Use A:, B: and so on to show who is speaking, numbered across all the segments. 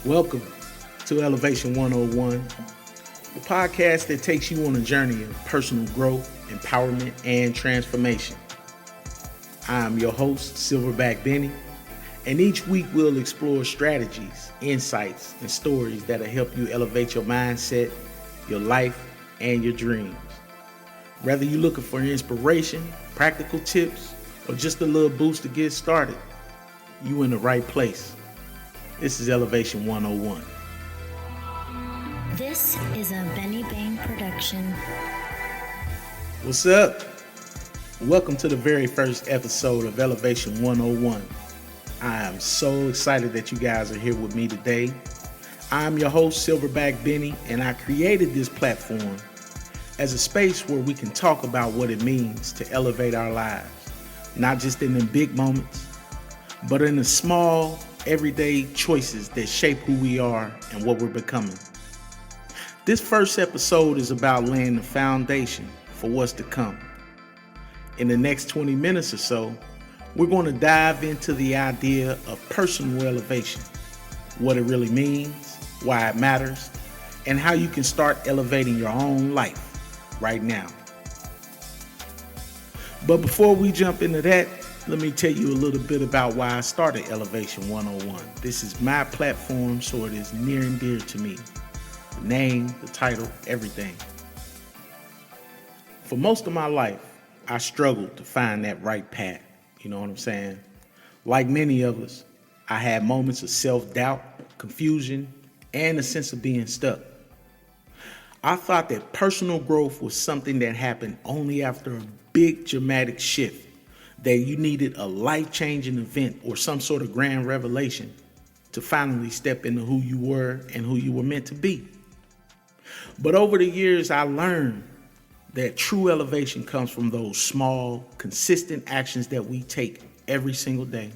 A: Welcome to Elevation 101, the podcast that takes you on a journey of personal growth, empowerment, and transformation. I'm your host, Silverback Benny, and each week we'll explore strategies, insights, and stories that'll help you elevate your mindset, your life, and your dreams. Whether you're looking for inspiration, practical tips, or just a little boost to get started, you in the right place. This is Elevation 101.
B: This is a Benny Bain production.
A: What's up? Welcome to the very first episode of Elevation 101. I am so excited that you guys are here with me today. I'm your host, Silverback Benny, and I created this platform as a space where we can talk about what it means to elevate our lives, not just in the big moments, but in the small, everyday choices that shape who we are and what we're becoming. This first episode is about laying the foundation for what's to come. In the next 20 minutes or so, we're going to dive into the idea of personal elevation, what it really means, why it matters, and how you can start elevating your own life right now. But before we jump into that, let me tell you a little bit about why I started Elevation 101. This is my platform, so it is near and dear to me. The name, the title, everything. For most of my life, I struggled to find that right path. You know what I'm saying? Like many of us, I had moments of self-doubt, confusion, and a sense of being stuck. I thought that personal growth was something that happened only after a big dramatic shift, that you needed a life-changing event or some sort of grand revelation to finally step into who you were and who you were meant to be. But over the years, I learned that true elevation comes from those small, consistent actions that we take every single day.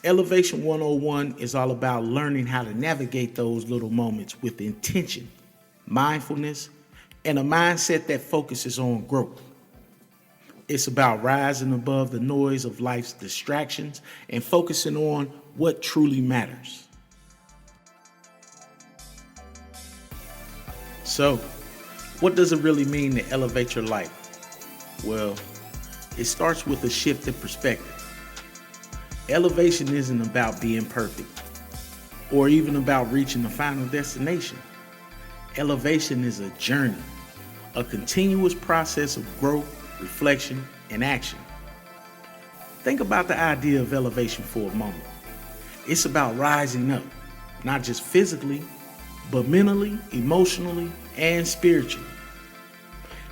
A: Elevation 101 is all about learning how to navigate those little moments with intention, mindfulness, and a mindset that focuses on growth. It's about rising above the noise of life's distractions and focusing on what truly matters. So, what does it really mean to elevate your life? Well, it starts with a shift in perspective. Elevation isn't about being perfect or even about reaching the final destination. Elevation is a journey, a continuous process of growth, reflection, and action. Think about the idea of elevation for a moment. It's about rising up, not just physically, but mentally, emotionally, and spiritually.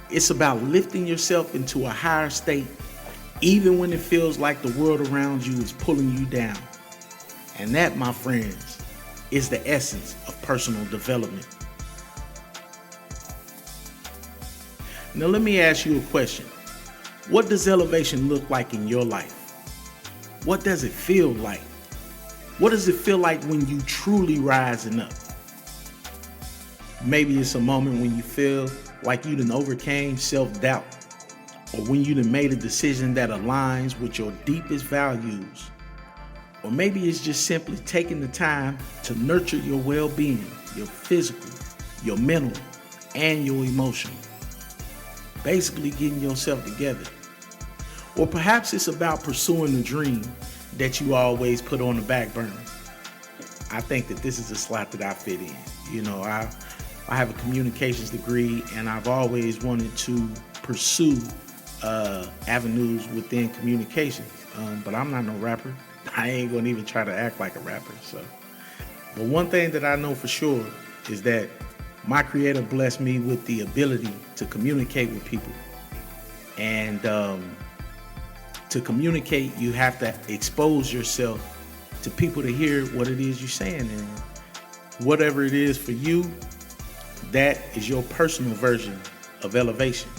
A: It's about lifting yourself into a higher state, even when it feels like the world around you is pulling you down. And that, my friends, is the essence of personal development. Now let me ask you a question. What does elevation look like in your life? What does it feel like? What does it feel like when you truly rising up? Maybe it's a moment when you feel like you done overcame self-doubt, or when you done made a decision that aligns with your deepest values. Or maybe it's just simply taking the time to nurture your well-being, your physical, your mental, and your emotional. Basically getting yourself together. Or perhaps it's about pursuing a dream that you always put on the back burner. I think that this is a slot that I fit in. You know, I have a communications degree, and I've always wanted to pursue avenues within communications. But I'm not no rapper. I ain't gonna even try to act like a rapper. But one thing that I know for sure is that my Creator blessed me with the ability to communicate with people. And to communicate, you have to expose yourself to people to hear what it is you're saying. And whatever it is for you, that is your personal version of elevation.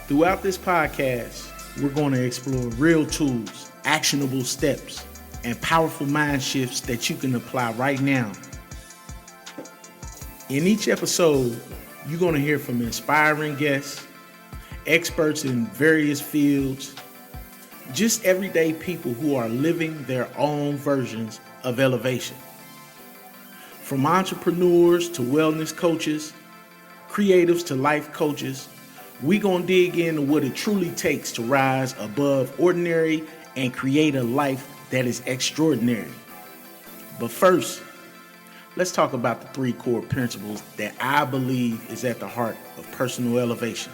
A: Throughout this podcast, we're going to explore real tools, actionable steps, and powerful mind shifts that you can apply right now. In each episode, you're going to hear from inspiring guests, experts in various fields, Just everyday people who are living their own versions of elevation. From entrepreneurs to wellness coaches, creatives to life coaches, we gonna dig into what it truly takes to rise above ordinary and create a life that is extraordinary. But first, let's talk about the three core principles that I believe is at the heart of personal elevation.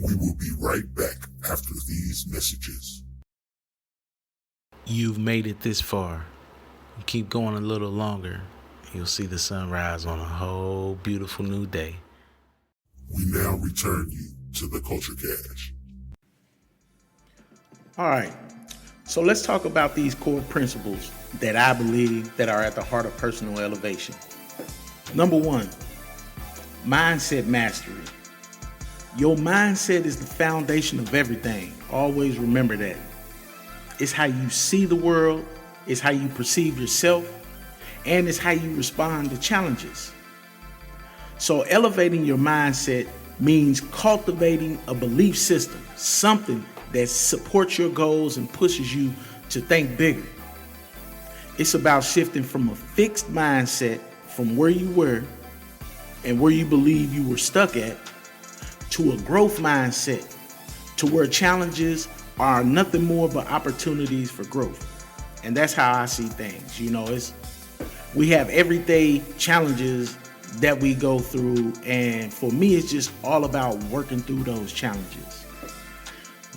C: We will be right back after these messages.
A: You've made it this far. Keep going a little longer. You'll see the sunrise on a whole beautiful new day.
C: We now return you to the Culture Cash.
A: All right. So let's talk about these core principles that I believe that are at the heart of personal elevation. Number one, mindset mastery. Your mindset is the foundation of everything. Always remember that. It's how you see the world, it's how you perceive yourself, and it's how you respond to challenges. So elevating your mindset means cultivating a belief system, something that supports your goals and pushes you to think bigger. It's about shifting from a fixed mindset from where you were and where you believe you were stuck at to a growth mindset, to where challenges are nothing more but opportunities for growth. And that's how I see things. We have everyday challenges that we go through, and for me it's just all about working through those challenges.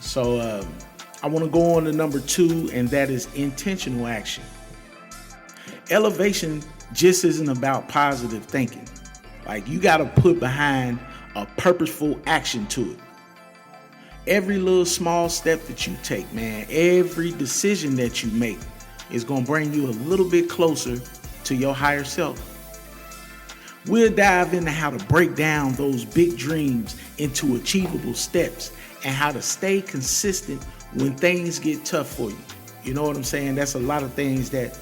A: So I want to go on to number two, and that is intentional action. Elevation just isn't about positive thinking. Like, you got to put behind a purposeful action to it. Every little small step that you take, man, every decision that you make is going to bring you a little bit closer to your higher self. We'll dive into how to break down those big dreams into achievable steps and how to stay consistent when things get tough for you. You know what I'm saying? That's a lot of things that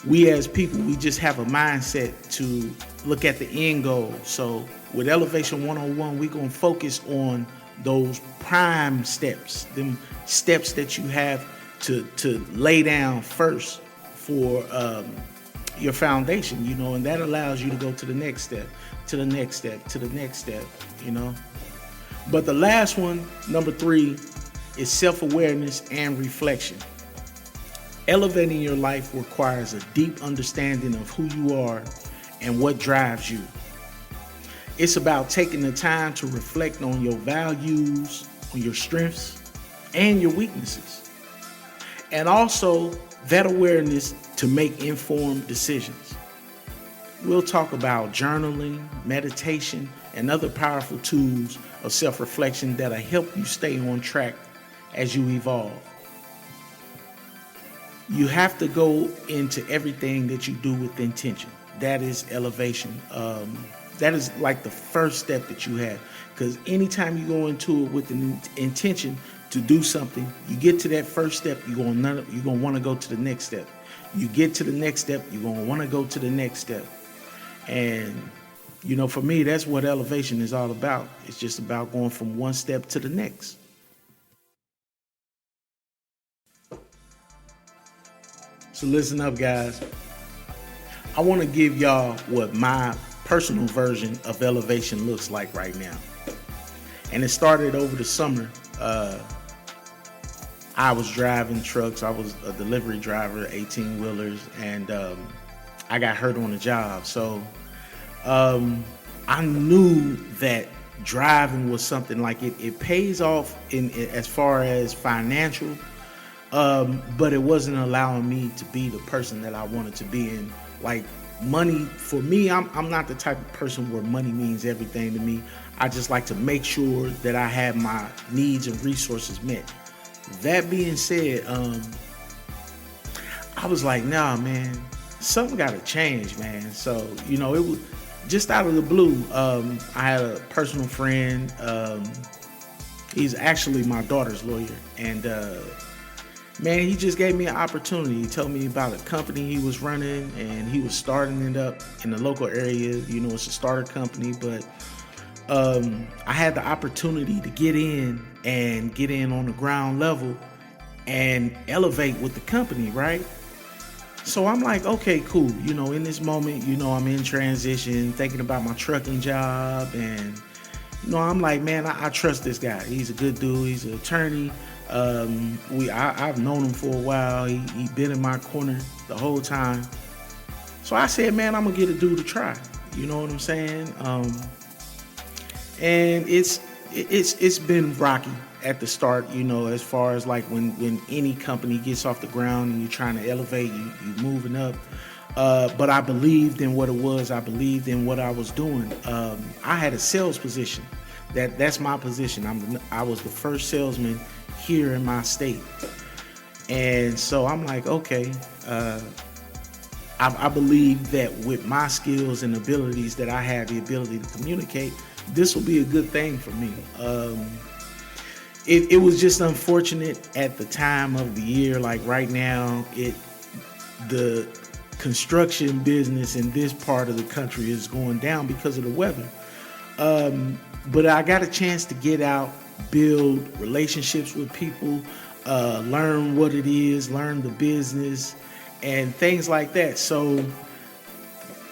A: we as people, we just have a mindset to look at the end goal. So with Elevation 101, we're going to focus on those prime steps, them steps that you have to lay down first for your foundation, and that allows you to go to the next step, to the next step, to the next step, But the last one, number three, is self-awareness and reflection. Elevating your life requires a deep understanding of who you are and what drives you. It's about taking the time to reflect on your values, on your strengths, and your weaknesses. And also that awareness to make informed decisions. We'll talk about journaling, meditation, and other powerful tools of self-reflection that'll help you stay on track as you evolve. You have to go into everything that you do with intention. That is elevation. That is like the first step that you have. Because anytime you go into it with an intention to do something, you get to that first step, you're going to want to go to the next step. You get to the next step, you're going to want to go to the next step. And, for me, that's what elevation is all about. It's just about going from one step to the next. So listen up, guys. I want to give y'all what my personal version of elevation looks like right now. And it started over the summer. I was driving trucks. I was a delivery driver, 18-wheelers, and I got hurt on the job. So I knew that driving was something like it pays off in as far as financial, but it wasn't allowing me to be the person that I wanted to be in. Like, money, for me, I'm not the type of person where money means everything to me. I just like to make sure that I have my needs and resources met. That being said, I was like, nah, man, something got to change, man. So, it was just out of the blue. I had a personal friend. He's actually my daughter's lawyer. And Man, he just gave me an opportunity. He told me about a company he was running, and he was starting it up in the local area. It's a starter company, but I had the opportunity to get in on the ground level and elevate with the company, right? So I'm like, okay, cool. In this moment, I'm in transition, thinking about my trucking job, and I'm like, man, I trust this guy. He's a good dude. He's an attorney. I've known him for a while. He been in my corner the whole time. So I said, man, I'm gonna get a dude to try. You know what I'm saying? And it's been rocky at the start. As far as like when any company gets off the ground and you're trying to elevate, you moving up. But I believed in what it was. I believed in what I was doing. I had a sales position. That's my position. I was the first salesman here in my state. And so I'm like, okay, I believe that with my skills and abilities that I have the ability to communicate, this will be a good thing for me. It was just unfortunate at the time of the year. Like right now, the construction business in this part of the country is going down because of the weather. But I got a chance to get out, build relationships with people, learn what it is, learn the business, and things like that. So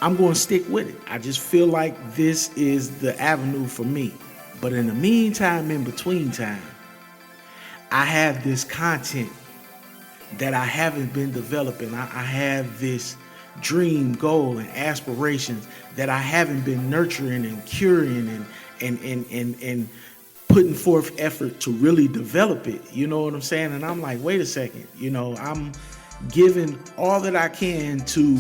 A: I'm going to stick with it. I just feel like this is the avenue for me. But in the meantime, in between time, I have this content that I haven't been developing. I have this dream, goal, and aspirations that I haven't been nurturing and curing and putting forth effort to really develop it. You know what I'm saying? And I'm like, wait a second. I'm giving all that I can to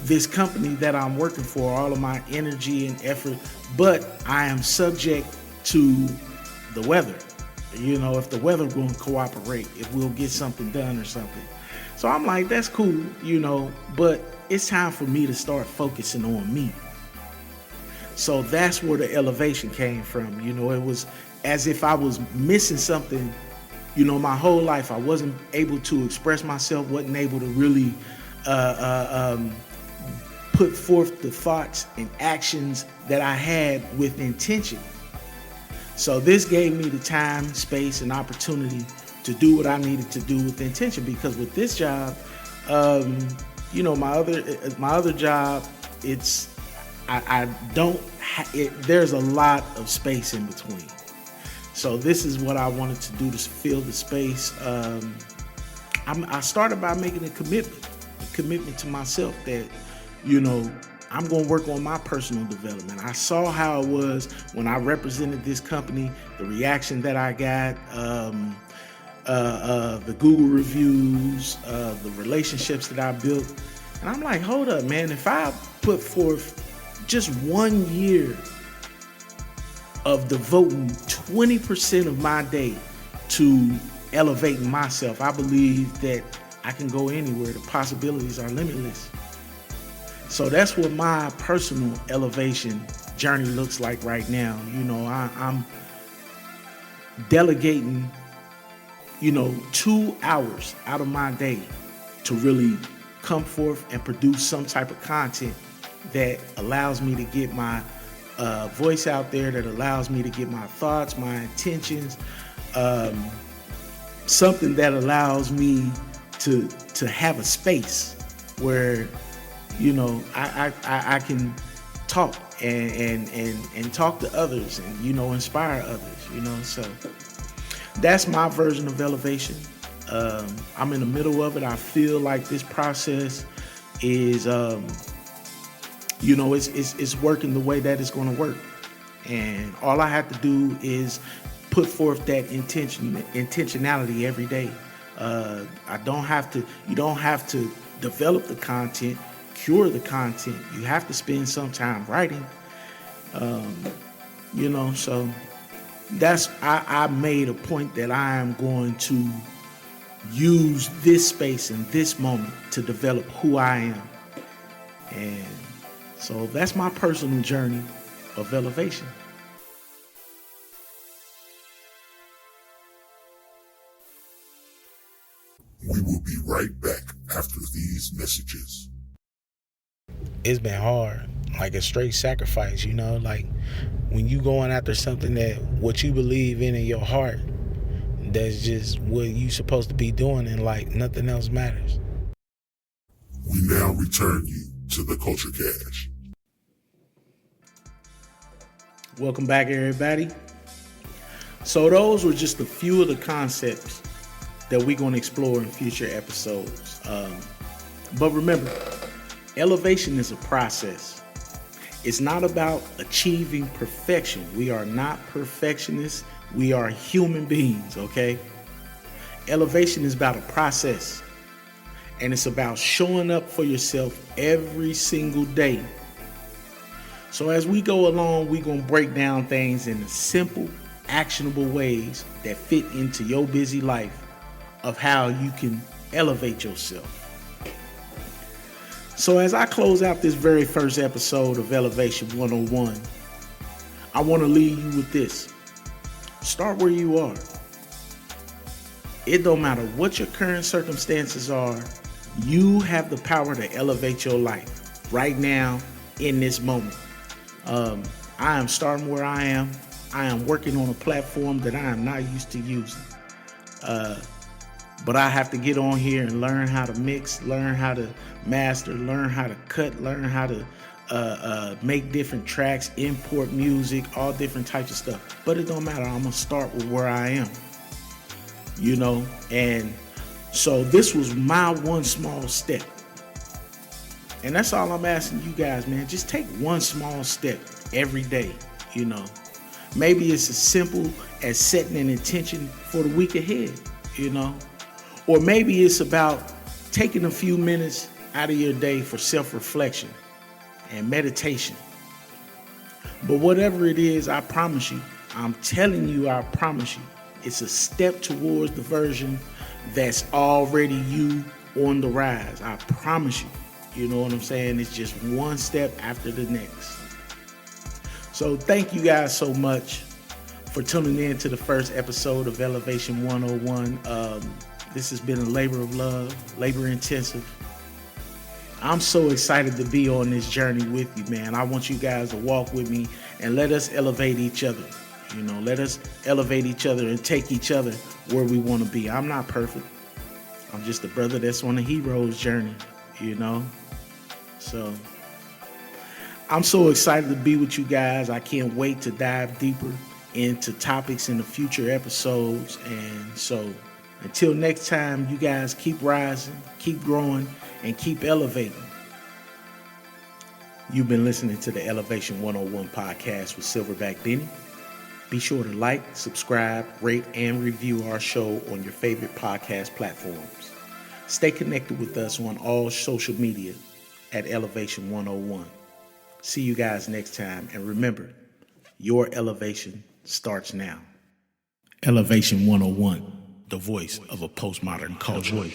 A: this company that I'm working for, all of my energy and effort, but I am subject to the weather. If the weather won't cooperate, if we'll get something done or something. So I'm like, that's cool, but it's time for me to start focusing on me. So that's where the elevation came from. It was as if I was missing something, my whole life. I wasn't able to express myself, wasn't able to really put forth the thoughts and actions that I had with intention. So this gave me the time, space, and opportunity to do what I needed to do with intention. Because with this job, my other job, there's a lot of space in between. So this is what I wanted to do to fill the space. I started by making a commitment to myself that, I'm going to work on my personal development. I saw how it was when I represented this company, the reaction that I got, the Google reviews, the relationships that I built. And I'm like, hold up, man, if I put forth just 1 year of devoting 20% of my day to elevating myself, I believe that I can go anywhere. The possibilities are limitless. So that's what my personal elevation journey looks like right now. I'm delegating, 2 hours out of my day to really come forth and produce some type of content that allows me to get my voice out there, that allows me to get my thoughts, my intentions, something that allows me to have a space where I can talk and talk to others and inspire others. So that's my version of elevation. I'm in the middle of it. I feel like this process is it's working the way that it's going to work, and all I have to do is put forth that intentionality every day. You don't have to develop the content, cure the content. You have to spend some time writing. So that's I made a point that I am going to use this space and this moment to develop who I am. And so that's my personal journey of elevation.
C: right back after these messages.
D: It's been hard, like a straight sacrifice, like when you going after something that what you believe in your heart, that's just what you supposed to be doing, and like nothing else matters.
C: We now return you to the Culture Cache.
A: Welcome back, everybody. So those were just a few of the concepts that we're going to explore in future episodes. But remember, elevation is a process. It's not about achieving perfection. We are not perfectionists. We are human beings, okay? Elevation is about a process. And it's about showing up for yourself every single day. So as we go along, we're going to break down things in simple, actionable ways that fit into your busy life of how you can elevate yourself. So as I close out this very first episode of Elevation 101, I want to leave you with this. Start where you are. It don't matter what your current circumstances are, you have the power to elevate your life right now in this moment. I am starting where I am. I am working on a platform that I am not used to using. But I have to get on here and learn how to mix, learn how to master, learn how to cut, learn how to make different tracks, import music, all different types of stuff. But it don't matter. I'm going to start with where I am, and so this was my one small step. And that's all I'm asking you guys, man. Just take one small step every day, Maybe it's as simple as setting an intention for the week ahead, Or maybe it's about taking a few minutes out of your day for self-reflection and meditation. But whatever it is, I promise you, I'm telling you, I promise you, it's a step towards the version that's already you on the rise. I promise you. You know what I'm saying? It's just one step after the next. So thank you guys so much for tuning in to the first episode of Elevation 101. This has been a labor of love, labor intensive. I'm so excited to be on this journey with you, man. I want you guys to walk with me and let us elevate each other. Let us elevate each other and take each other where we want to be. I'm not perfect. I'm just a brother that's on a hero's journey, So I'm so excited to be with you guys. I can't wait to dive deeper into topics in the future episodes. And so until next time, you guys keep rising, keep growing, and keep elevating. You've been listening to the Elevation 101 podcast with Silverback Benny. Be sure to like, subscribe, rate, and review our show on your favorite podcast platforms. Stay connected with us on all social media at Elevation 101. See you guys next time. And remember, your elevation starts now. Elevation 101, the voice of a postmodern culture.